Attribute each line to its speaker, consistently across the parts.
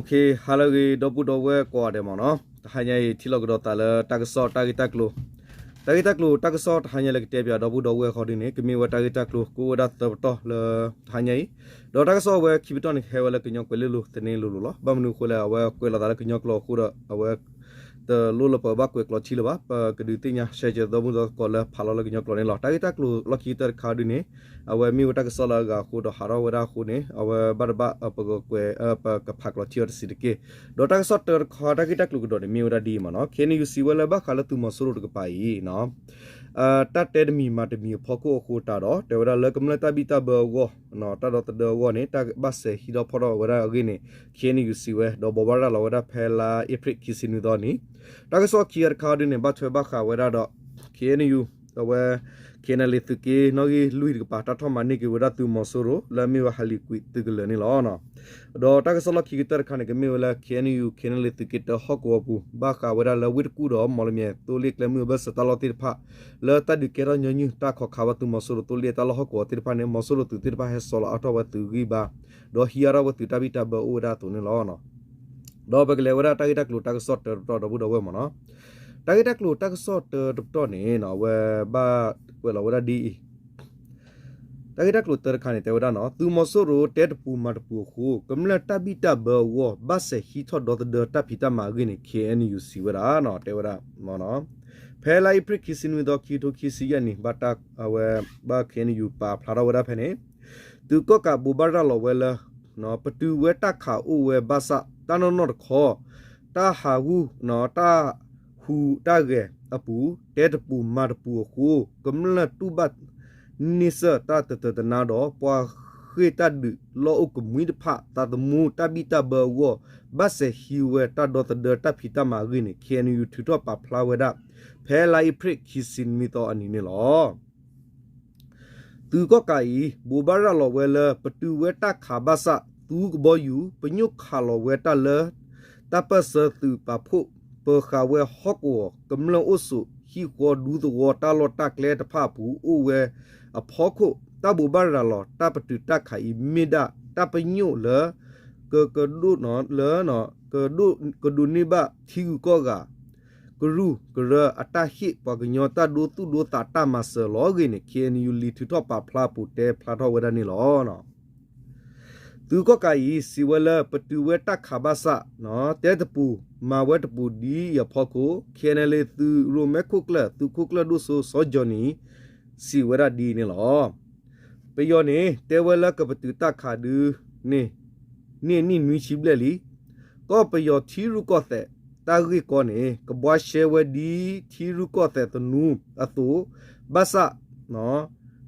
Speaker 1: OK，哈喽个都不多个过的嘛喏，还伢提了个到打了打个少打个打个路，打个打个路打个少还伢那个代表都不多个好的呢，个咪我打个打个路，กู打得到了还伢，到打个少我基本上还我那个伢过来路，等你路路了，把门过来我过来打了个伢过来过了我。the lula pa ba kwek lo chilo ba pa ke du tinya she je do mu do ko la phalo la gnyo ko ne lo ta ta klo lo ki ter kha du ne awe mi uta ke sala ga khu do haro wa khu ne awe bar ba pa ko kwe pa ka phak lo tier si de ke do ta so ter kha ta ki ta klo do ne mi uta di ma no ke ni yu si wa la ba khala tu ma so ro ko pa yi no ta te de mi ma de mi pho ko khu ta do te wa la kam la ta bi ta ba go no ta do ta do go ne ta ba se hi do pho do wa ra ge ne ke ni yu si wa do bo ba ra lo wa da phe la ifrit ki si nu do niတာကဆော့ကီယာခါဒင်းနဲ့ဘတ်ထွေဘခါဝဲရတော့ခေနယူဝဲခေနလီသကေနော်ဂီလူီကပါတာထမနိကေဝရတူမဆိုရိုလာမီဝဟလီကွီတကလနီလောနော်တော့တာကဆော့လခီကတရခနကေမီဝလာခေနယူခေနလီသကေတဟော့ကောပူဘခါဝဲရလဝစ်ကူတော့မော်လမြေတိုလီကလမီဘစတလောတိဖာလာတဒကေရညညတာခခါဝတူမဆိုရိုတိုလီတလဟော့ကောတိဖာနေမဆိုရိုတူတိဖာဟဲဆောလအတော့ဝတူဂီဘာတော့ဟီယာရဝတူတဘီတဘအိုဒါတူနေလောနော်တော့ဘကလေဝရတာကတကလူတာကဆော့တော်တော့ဘူးတော့ဝဲမနော်တာကတကလူတာကဆော့တော်နေနော်ဝဲဘာဝဲလောဝရဒီတာကတကလူတရခါနေတဲ့ဝရနော်သူမဆိုရိုတက်ပူမတ်ပူခုကမလတဘီတဘဝဘဆေဟီထော်ဒေါ်ဒတပီတမာဂင်းကေအန်ယူစီဝရနော်တေဝရမောနော်ဖဲလိုက်ပရခီစင်ဝဒကီတိုခီစီယနီဘတာဝဲဘာကေအန်ယူပါဖလာဝရဖဲနေသူကကဘူဘာရလောဝဲလနော်ပတူဝဲတခါအိုဝဲဘာစာတာနောနောခောတာဟာဝူနော်တာဟူတာဂေအပူတဲတပူမာတပူခုကမလတူဘတ်နိစတာတတနာတော့ပွာခေတဒလောအကမွိဒဖတာတမူတဘီတဘဝဘဆေဟီဝဲတာဒတဒတဖီတမာဂိနေခေနယူထူတော့ပါဖလာဝဲဒဖဲလိုက်ပရခီစင်မီတော့အနီနေလောသူကကီဘူဘာရလောဝဲလပတူဝဲတာခါဘာစာသူကဘောယူပညုခါလောဝဲတာလေတပစသူပဖို့ပခါဝဲဟော့ကောကမလောအဆုဟီကောဒူဒဝတာလောတာကလေတဖပူအိုဝဲအဖောခုတဘူဘာရလောတပတူတခိုင်မီဒတပညုလေကဒုနော်လေနော်ကဒုနိဘသီကောကကရူကရအတဟိပကညောတဒုတုဒုတာတမဆလောဂိနေကေနယူလီထထပဖလာပူတေဖလာတော်ဝဲဒနီလောနော်သူကကီစီဝဲလပတူဝဲတခါဘာစာနော်တဲတပူမာဝဲတပူဒီရဖောကိုခဲနလေသူရိုမဲခုကလသူခုကလဒုဆိုစောဂျောနီစီဝဲရဒီနေလောပယောနေတဲဝဲလကပတူတခါဒူနေနွီချိဘလလီကောပယောသီရုကောတဲ့တာဂီကောနေကဘွားရှဲဝဲဒီသီရုကောတဲ့တနူအတူဘာစာနော်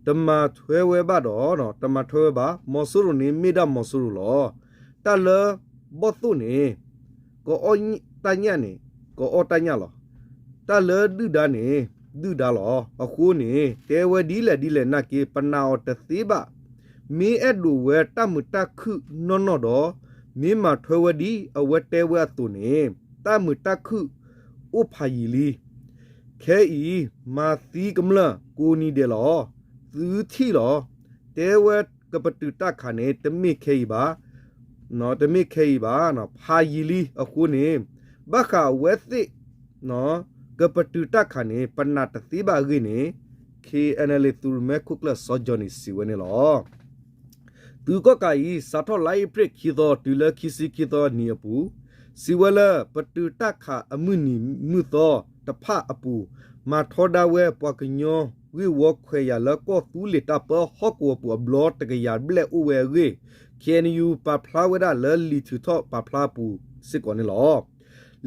Speaker 1: တမထွဲဝဲပါတော့နော်တမထွဲပါမော်ဆူရနေမိဒမော်ဆူရလောတလဘောတုနေကိုအတညနေကိုအတညလောတလဒုဒာနေဒုဒါလောအခုနေတဲဝဲဒီလေနကေပနာအတသေးပါမီအဲ့ဒူဝဲတမတခုနော်နော်တော့မင်းမထွဲဝဲဒီအဝဲတဲဝဲတုနေတမတခုဥဖာယီလီခဲဤမာသီကမလကိုနီတယ်လောသူထီလောတဲဝဲကပတူတခါနေတမိခေပါနော်တမိခေပါနော်ဖာယီလီအခုနေဘခဝဲသိနော်ကပတူတခါနေပနာတသိပါကိနေ KNL သူမဲခုကလစောဂျောနီစီဝနေလောသူကကီစာထောလိုက်ပရခီတော်တူလခီစီခီတော်နီအပူစီဝလပတူတခါအမှုနီမှုတော်တဖအပူမာထောဒဝဲပွားကညောဝီဝခွေရလကောသူလီတပဟော့ကောပူဘလော့တကရဘလက်ဥဝဲရေကန်ယူပပလာဝဒလလီထူထောပပလာပူစစ်ကောနေလော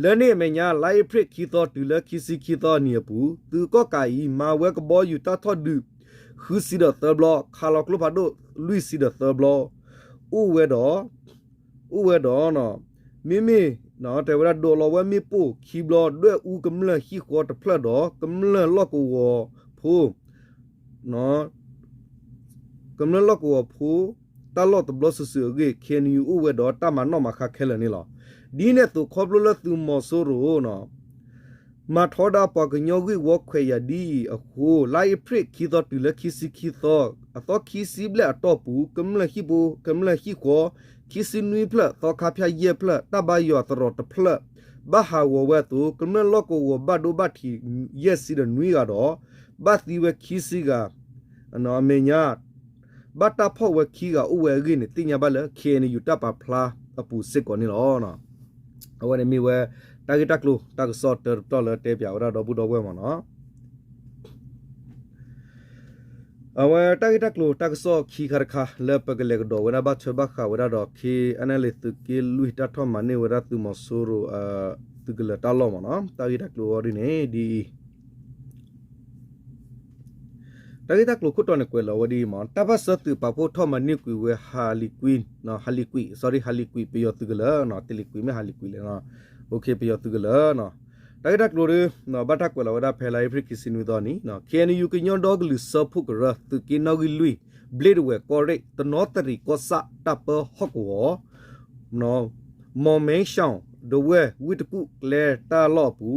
Speaker 1: လဲနေမညာလိုက်ပရခီတော်တူလခီစီခီတော်နီပူသူကကီမာဝဲကဘောယူတထော့ဒူခူစီဒသဘလော့ခါလောကလဖာဒိုလူစီဒသဘလော့ဥဝဲတော်နော်မိနော်တေဝရဒိုလောဝဲမိပူခီဘလော့ဒွဲဥကမလခီခေါ်တဖလက်တော်ကမလလော့ကောဖိုးနော်ကမလလော့ကောဖိုးတလော့တဘလဆဆူဂေခင်ယူဥဝဲတော်တမနောမခခဲလနေလောဒီနဲ့သူခေါပလလသူမောဆိုရိုနော်မထောဒါပကညောဂီဝခွေရဒီအခုလိုက်ပရခီတော်တူလခီစီခီတော်အတော့ခီစီဘလက်တော့ပူကမလခီဘူကမလခီခေါ် คิสินุยเพลตอคาพยาเยเพลตาบายอตรอตเพลบ้าหาวเวตุกำลังลอกวบ้าดูบ้าทีเยสิเดนุยกาดอบ้าตีเวคิสิกาอันอเมญาบ้าตาพ่อเวคีกาอุเวกินติญาบ้าเลเคนี่อยู่ตาปาพลาอปูสิก่อนนี่หรอเนาะเอาไว้มีเวตากิตักลูตากสอดตอเลเตปยาวราดอบุดอเวมเนาะเอาไว้ตากิตักลูตากสอคีคาร์คาเลปกเลกดอเวนาบัตเชบักขาวราดอคีอนาลิตุกิลุยตาทอมันนี่เวราตุมอสูรุตุกเลตาลอมเนาะตากิตักลูอริเนดีตากิตักลูคุตอนเกวลาวดีมันตาบัสตุปะโพทอมันนี่กุยเวฮาลิควินเนาะฮาลิคุย sorry ฮาลิคุยเปียตุกเลเนาะติลิคุยไม่ฮาลิคุยเลยเนาะโอเคเปียตุกเลเนาะตากิตักลูเรเนาะบัตตักเวลาวดาเพลายฟริกิสินุดอนี่เนาะเคนียูกิญอนดอกลิซอพุกระตุกินอกิลุยเบลดเวกอเรตนอตริกอสะตัปฮอกวอเนาะมอเมชองดเววิตกุเลตาลอปู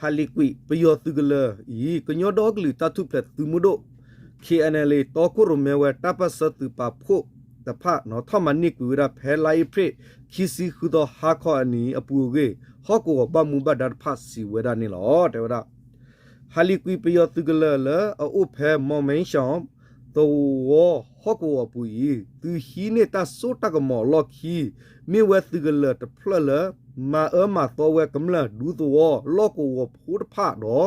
Speaker 1: ฮาลิคุยเปียตุกเลอีกิญอนดอกลิตาทุเพลตุมุโดKNL ตอคุรเมเวตัปสตุปาโพตะพะเนาะทอมันนี่กุระเพลายเพรคิสิคุดอฮาคออันนี้อปูเกฮอกวบะมุบะดัดพัสสิเวดานี่หรอเตวดาฮาลิกุยเปียตุกเลเลอเพมอเมนชอมตัวฮอกวปุยตุฮีเนตาโซตะกมอลอคีมีเวตุกเลตะพลเลมามาตัวเวกำละดูตัวลอกวพูดพะดอ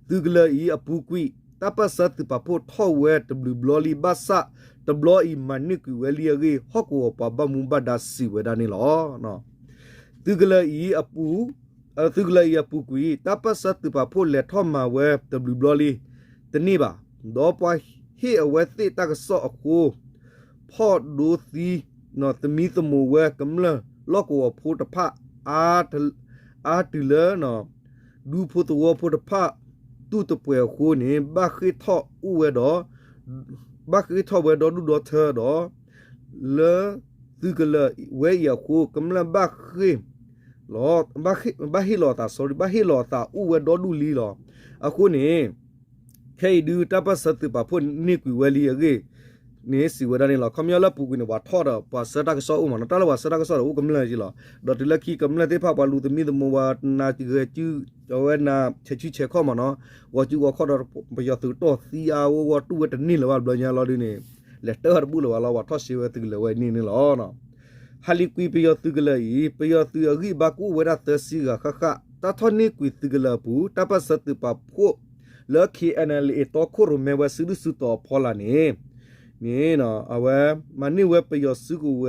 Speaker 1: ตุกเลอีอปูกุยตาปัสสติปะโพท่อเวตบลูบลอลีบัสสะตบลออีมันนี่กุเวลียรีฮอกวปะบะมุบะดาสิเวดานี่หรอเนาะตึกเลยอีอปูตึกเลยอีอปูกุยตาปัสสติปะโพเลท่อมาเวตบลูบลอลีตนี่บะดอปะเฮอเวติตากะซออคูพอดูซีเนาะตมีตมูเวกำละลอกวพูตะพะอาติเลเนาะดูพูตวพูตะพะตูตะเปวคูนี่บักคือท่ออูเวดอบักคือท่อเวดอดูดอเธอดอเลตึกเลเวยาคูกำลังบักคือลอบักฮิลอตา sorry บักฮิลอตาอูเวดอดูลีลออะคูนี่เคยดูตาปัสสติปะพุ่นนี่กุเวลีเกนี่สิเวดานี่ลอคำยาละปูกุนี่ว่าท่อดอปัสสะตะกะซออูมันตะละว่าสะตะกะซออูกำลังจิลอดอติละคีกำลังเตพะปะลูตมีตมว่านาจิเกจือจเวนาเชชิเชข้อมาเนาะว่าจูว่าข้อดอปยอตุโตซีอาว่าตูเวตนี่ละว่าบลญาลอดินี่เลเตอร์บุลว่าละว่าทอสิเวตึกleเวนี่นี่ลอเนาะฮาลิกุยปยอตุกleอีปยอตุอกิบากูเวดาเตสิกะคะคะตาทอนี่กุยตุกleปูตาปัสสติปะโพเลคีเอ็นเอลเอตอคุรเมวะซิดุสุตอพอลานี่เนาะเอาเวมันนี่เวปยอสุกุเว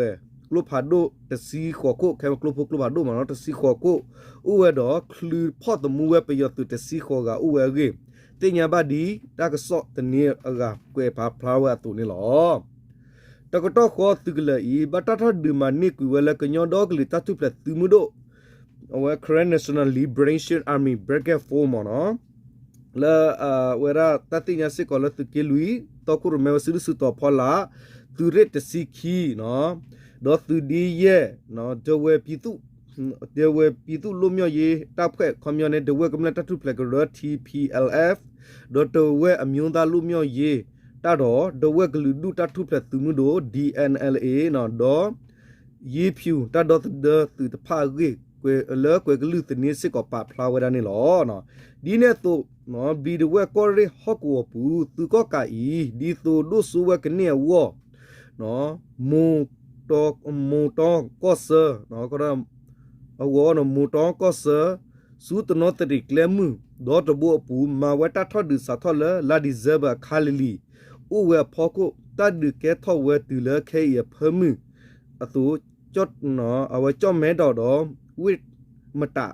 Speaker 1: กลุพาโดตะซีขอโคแค่กลุพาโดมันเนาะตะซีขอโคอูเวดอคลือพอตมูเวปยอตุตะซีขอกะอูเวเกติญาบาดีตากะซอตะเนีอะกะเกวพาพลาวะตุนี่หรอตะกะตอขอตุกเลอีบะตะทะดืมันนี่กุเวละกะญอดอกลิตะตุเพลตุมุโดเอาเว Korean National Liberation Army Brigade 4มเนาะละเวลาตัดติญาสิกอลตุเกลุยตอคุรเมวซิดุสุตอพอลาตุเรตสิคีเนาะดอตุดีเยเนาะเดเวปิตุเดเวปิตุลุมยอเยตับแค่คอมยอเนเดเวกำลังตัดทุเพลกร TPLF ดอตเวอมิยอนดาลุมยอเยตาดอเดเวกลุดูตัดทุเพลตุมุโด DNLA เนาะดอเยพิวตาดอตเดตุตะพาเกเกเลเกกลุตนี่สิกอปาพลาวดานี่หรอเนาะดีเนตุเนาะบีเดเวกอเรฮอกวปูตุก็กะอีดีตุดุสุเวกเนียวอเนาะมูตองก็เซเนาะก็ได้เอาวอเนาะมูตองก็เซสุตโนตริกเลมือดอตบัวปูมาเวตาทอดึสาทอเลลาดิเซบะคาลิลีอูเวพอกุตัดดึแกทอเวตุเลเคเอเพมืออตุจดเนาะเอาไว้จ้อแม่ดอดอวิมตะ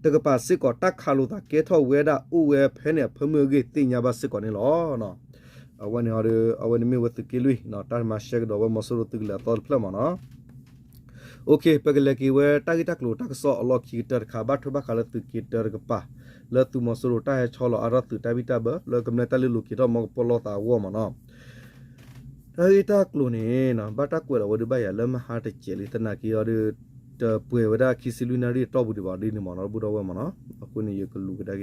Speaker 1: ตะกะปาสิกอตักคาโลตาเกทอเวดาอูเวเพเนเพมือเกติญาบาสิกอนี่หรอเนาะเอาวันนี้เอาวันนี้มีวัตถุกิลุยเนาะตามาเชกดอวมอสรุตุกเลตอลเพลมาเนาะโอเคปกเลกีเวตากิตักโลตักซออลอคีเตอร์คาบัตบะคาลตุกิเตอร์กะปะเลตุมอสรุตาเฮชอลอารัตุตาบิตาเบเลกำเนตาลิลุกิตอมอปลอตาวอมาเนาะตากิตักโลนี่เนาะบัตตะกวลวดิบายาเลมหาตะเจลิตนากิออเตป่วยวดาคิสิลุนารีตอบุดิบาดีนี่มาเนาะบุดอวมาเนาะအခုနေရကလူကဒါက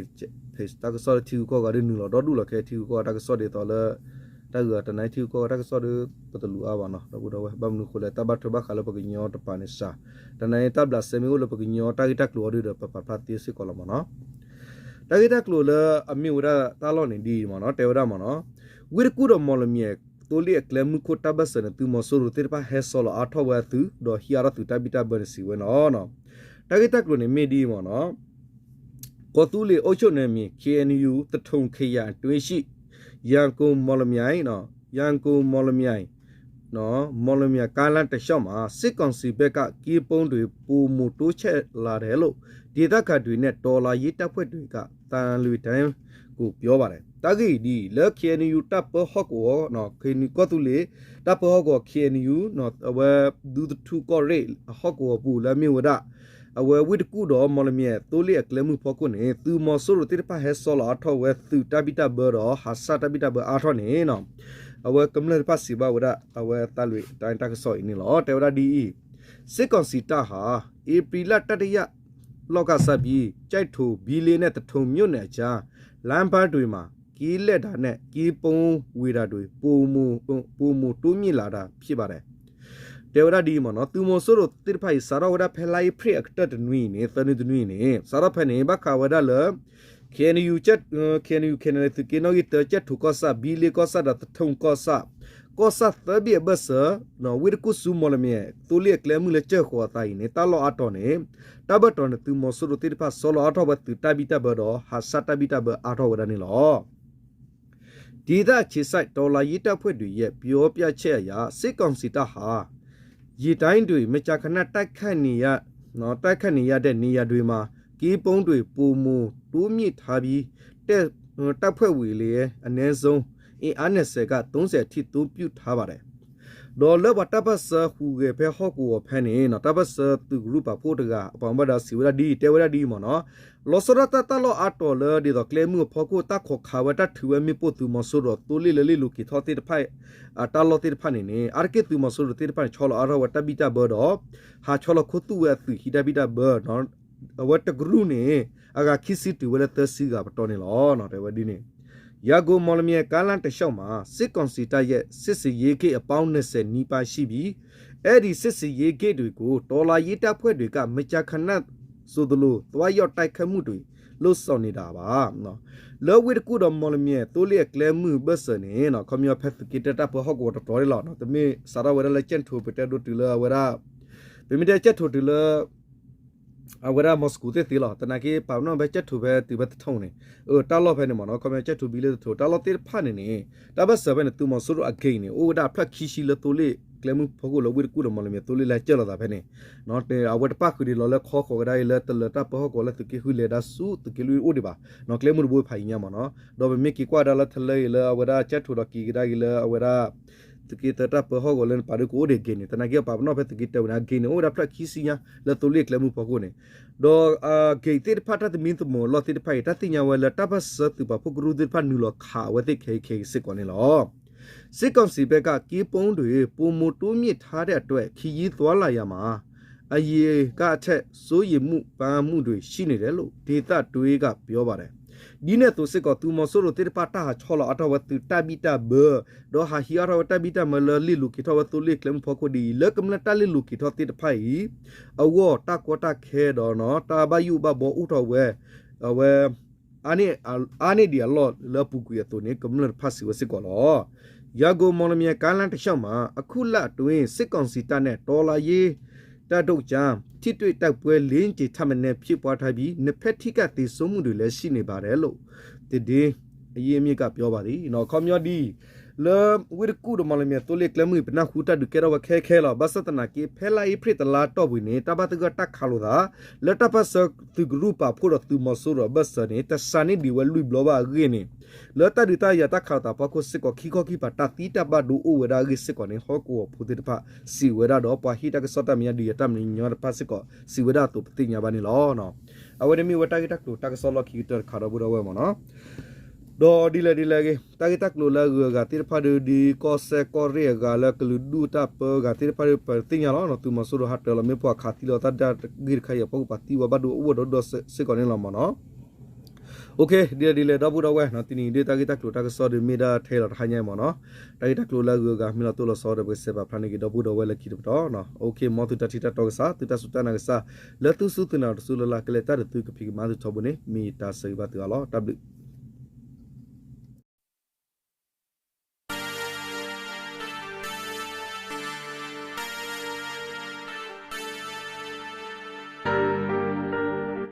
Speaker 1: ဖေးတကဆော်တီကိုကရင်းလို့တော့ဒူလခဲတီကိုတကဆော်ဒေတော်လဲ တာကတနိုင်တီကိုတာကစောဒပတလူအပါနော်တော့တော့ဘမ်နုခိုလေတဘတ်ထဘခါလပကညောတပနိစာတနိုင်တဘလဆေမီကိုလပကညောတာဂီတက်လိုရပပပတိစီကောလမနော်တာဂီတက်လိုလအမီဝရတာလောနေဒီမနော်တေဝရမနော်ဝိရကူရမောလမီတိုလီကလမ်ကိုတဘဆနတူမဆိုရတေပါဟဲဆောလအထောဝသူတော့ဟီယာရသူတဘီတဘရစီဝနော်နော်တာဂီတက်လိုနေမီဒီမနော်ကိုတူလီအိုချုံနေမီ KNU တထုံခေယတွင်ရှိရန်ကုန်မော်လမြိုင်နော်ရန်ကုန်မော်လမြိုင်နော်မော်လမြိုင်ကားလန်တလျှောက်မှာစစ်ကောင်စီဘက်ကကီးပုံးတွေပူမူတိုးချက်လာတယ်လို့ဒေသခံတွေနဲ့ဒေါ်လာရေးတပ်ဖွဲ့တွေကတန်လူတိုင်းကိုပြောပါတယ်တာဂီဒီလက် KNU တပ်ပဟော့ကိုနော် KNU ကတူလေတပ်ပဟော့ကို KNU နော်ဝဲဒူတူကော်ရေဟော့ကိုပူလာမြေဝဒအဝဲဝိတကူတော်မော်လမြိုင်တိုးလီအကလမှုဖောက်ကုနေသူမော်ဆိုရတိပဟဲဆောလာထောဝဲသူတပိတဘောတော့ဟာဆာတပိတဘောအားထောနေနော်အဝဲကမ္လပတ်စီဘဝဒအဝဲတလွေတိုင်းတက်ဆော့နေလောတေဝဒဒီစစ်ကောင်စီတာဟာဧပြီလတတရလောကဆပ်ပြီးကြိုက်ထူဘီလီနဲ့တထုံမြို့နယ်ကြားလမ်းပန်းတွေမှာကီးလက်တာနဲ့ကီးပုံးဝေတာတွေပူမူတိုးမြင့်လာတာဖြစ်ပါတယ်တေဝရဒီမနော်သူမဆိုရတိဖိုင်စာရဝဒဖဲလိုက်ဖရိအကတနွီနေသနဒနွီနေစာရဖနေဘခဝဒလKNU ချက် KNU သူကနိုဂီတချက်ထုကောဆာဘီလီကောဆာဒတ်ထုံကောဆာသဘီဘဆာနော်ဝိရကုစုမလမြေတူလီကလမှုလက်ချက်ခေါ်တိုင်းနေတာလောအတော်နေတဘတော်နေသူမဆိုရတိဖာဆောလောအတော်ဘတ်တဘီတဘတော့ဟာဆာတဘီတဘအတော်ဝဒနေလောဒီသာချစ်ဆိုင်ဒေါ်လာရေးတပ်ဖွဲ့တွေရဲ့ပြောပြချက်အရစစ်ကောင်စီတပ်ဟာရေတိုင်းတွေမကြာခဏတိုက်ခတ်နေရနော်တိုက်ခတ်နေရတဲ့နေရာတွေမှာကီးပုံးတွေပုံမူတိုးမြင့်ထားပြီးတပ်ဖွဲ့ဝေလေအနည်းဆုံးအင်အား20က30ထိတိုးပြုထားပါတယ်ဒေါ်လဘတပတ်ဆာဟူကေဖဲဟော့ကိုဖဲနေနော်တပတ်ဆာသူဂရုပဖို့တကအပမဒါစီဝရဒီတေဝရဒီမနော်လောစရတတလောအတော်လဒီတော့ကလေမှုဖော်ကိုတခခဝတထူဝမီပိုသူမဆိုတော့တိုလီလလီလူကီထောတိဖိုင်တာလောတိဖိုင်နေအာကေသူမဆိုတော့တိဖိုင်ချောလအရဝတဘီတာဘောတော့ဟာချောလခုတူဝဲသူဟီဒဘီတာဘောနော်ဝတ်တဂရုနေအကခိစီတူဝဲတစီကပတော်နေလောနော်တေဝဒီနေယာဂိုမော်လမြေကားလန်တလျှောက်မှာစစ်ကောင်စီတပ်ရဲ့စစ်စီရေးဂိတ်အပေါင်း20နီးပါးရှိပြီးအဲ့ဒီစစ်စီရေးဂိတ်တွေကိုဒေါ်လာရေးတပ်ဖွဲ့တွေကမကြာခဏဆိုသလိုသွားရောက်တိုက်ခတ်မှုတွေလှုပ်ဆောင်နေတာပါနော်လောဝိတကူတော်မော်လမြေတိုးလျက်ကလဲမှုဘတ်စနေနော်ကွန်မြူဖက်ကိတတပ်ဟော့ကိုတော်ရလောနော်တမေစာရဝရလက်ချန်ထိုပတဲဒိုတူလာဝရဗိမီတဲ့ချက်ထိုတူလာအဝရမော်စကူတဲ့တီလာတနာကေပေါနော်ပဲချက်ထူပဲတီဘတ်ထုံနေတာလောဖဲနေမနော်ကွန်မြူချက်ထူဘီလေထိုတာလောတေဖာနေတဘတ်ဆဘနေတူမဆူရအဂိနေအိုဒါဖက်ခီရှိလတိုလေကလမှုဖကိုလဝိကူရမလမြေတိုလေလာကျလာတာဖဲနေနော်တေအဝတ်ပါခူဒီလောလခေါ်ခေါ်ကြတယ်လတလတပဟကိုလတကေဟူလေဒါစုတကေလူအိုဒီပါနော်ကလမှုဘိုးဖိုင်ညမနော်တော့မီကီကွာဒါလထလေလအဝဒါချက်ထူတော့ကီကြတယ်လအဝဒါတကေတတပဟကိုလန်ပါရကိုဒေဂိနေတနာကေပါနော်ဖက်တကေတဝနာဂိနေအိုဒါဖက်ခီစီညာလတိုလေကလမှုဖကိုနေတော့ဂိတ်တိဖတ်တဲ့မင်းတမောလောတိဖိုင်တတိညာဝဲလတပတ်စတူပါဖုကရူဒီဖတ်နူလခါဝတိခေခေစစ်ကောနေလောစစ်ကောင်စီဘက်ကကီးပုံးတွေပုံမတိုးမြစ်ထားတဲ့အတွက်ခီးကြီးသွားလာရမှာအယေကအထက်စိုးရိမ်မှုပန်းမှုတွေရှိနေတယ်လို့ဒေတာတွေကပြောပါတယ်ဒီနဲ့သူစစ်ကသူမဆိုးလို့တိပတာချောလအတော်ဝတူတဘီတာဘဒေါ်ဟာဟီယာရဝတဘီတာမလလီလူကီထောဝတူလိကလမ်ဖို့ကိုဒီလကမလတလီလူကီထောတိတဖိုင်အဝတာကောတာခဲတော့နော်တာဘယူဘဘောဥတော်ဝဲဝဲအာနေဒီအလောလပူကူရတူနေကမလဖတ်စီဝစစ်ကောလောယာဂိုမော်လမြေကားလန်တလျှောက်မှာအခုလအတွင်းစစ်ကောင်စီတပ်နဲ့ဒေါ်လာရေးတပ်တို့ကြမ်းထိတွေ့တိုက်ပွဲလင်းကြီးထမနဲ့ဖြစ်ပွားထားပြီးနှစ်ဖက်ထိကတည်ဆုံမှုတွေလည်းရှိနေပါတယ်လို့ဒီအရေးအမြစ်ကပြောပါသည်နော်ခေါမျောဒီလေဝိရကူဒမလမြေတိုလေကလမှုပနာခူတာဒုကေရဝခဲလာဘသတနာကေဖဲလာဣဖရတလာတော့ဘူးနေတဘတကတက်ခါလို့သာလက်တပတ်စသူဂရုပါဖို့တော့သူမဆိုးတော့ဘတ်စနေတဆာနေဒီဝလူဘလဘာဂင်းနေလက်တဒီတာယတခါတာပကိုစစ်ကိုခီကိုခီပါတတိတဘဒူအိုဝဒါဂိစစ်ကိုနေဟောကိုဖူတိတဖစီဝဒါတော့ပွာဟီတကစတမယဒီယတမညောပစစ်ကိုစီဝဒါတုပတိညာဘာနေလောနော်အဝဒမီဝတာဂိတက်တူတကဆောလခီတခါတော့ဘူးတော့ဝဲမနော်ဒေါ်ဒီလေတာဂီတက်လိုလာဂါတိဖာဒီကောဆေကောရီဂါလကလူဒူတာပဂါတိဖာပတိညာလောနော်သူမဆိုရဟတ်တယ်လမေပွားခါတီလောတဒဂိရခရပုတ်ပတိဝဘဒူဝဒဒစစ်ကောနေလောမနော် โอเคဒီလေတော့ဘူးတော့ဝဲနော်တင်းဒီတာဂီတက်လို့တာကစောဒီမီဒါထဲတော့ထိုင်ညမနော်တာဂီတက်လို့လာကမီလာတူလို့စောတဲ့ဘယ်စပါဖာနေကတော့ဘူးတော့ဝဲလက်ခိတော့နော်โอเคမောတူတတိတတော့စားတူတဆူတနာကစားလက်တူစုတနာဆူလလာကလေတာတူကဖိမာတူထဘနေမီတာစေဘတ်ကလော W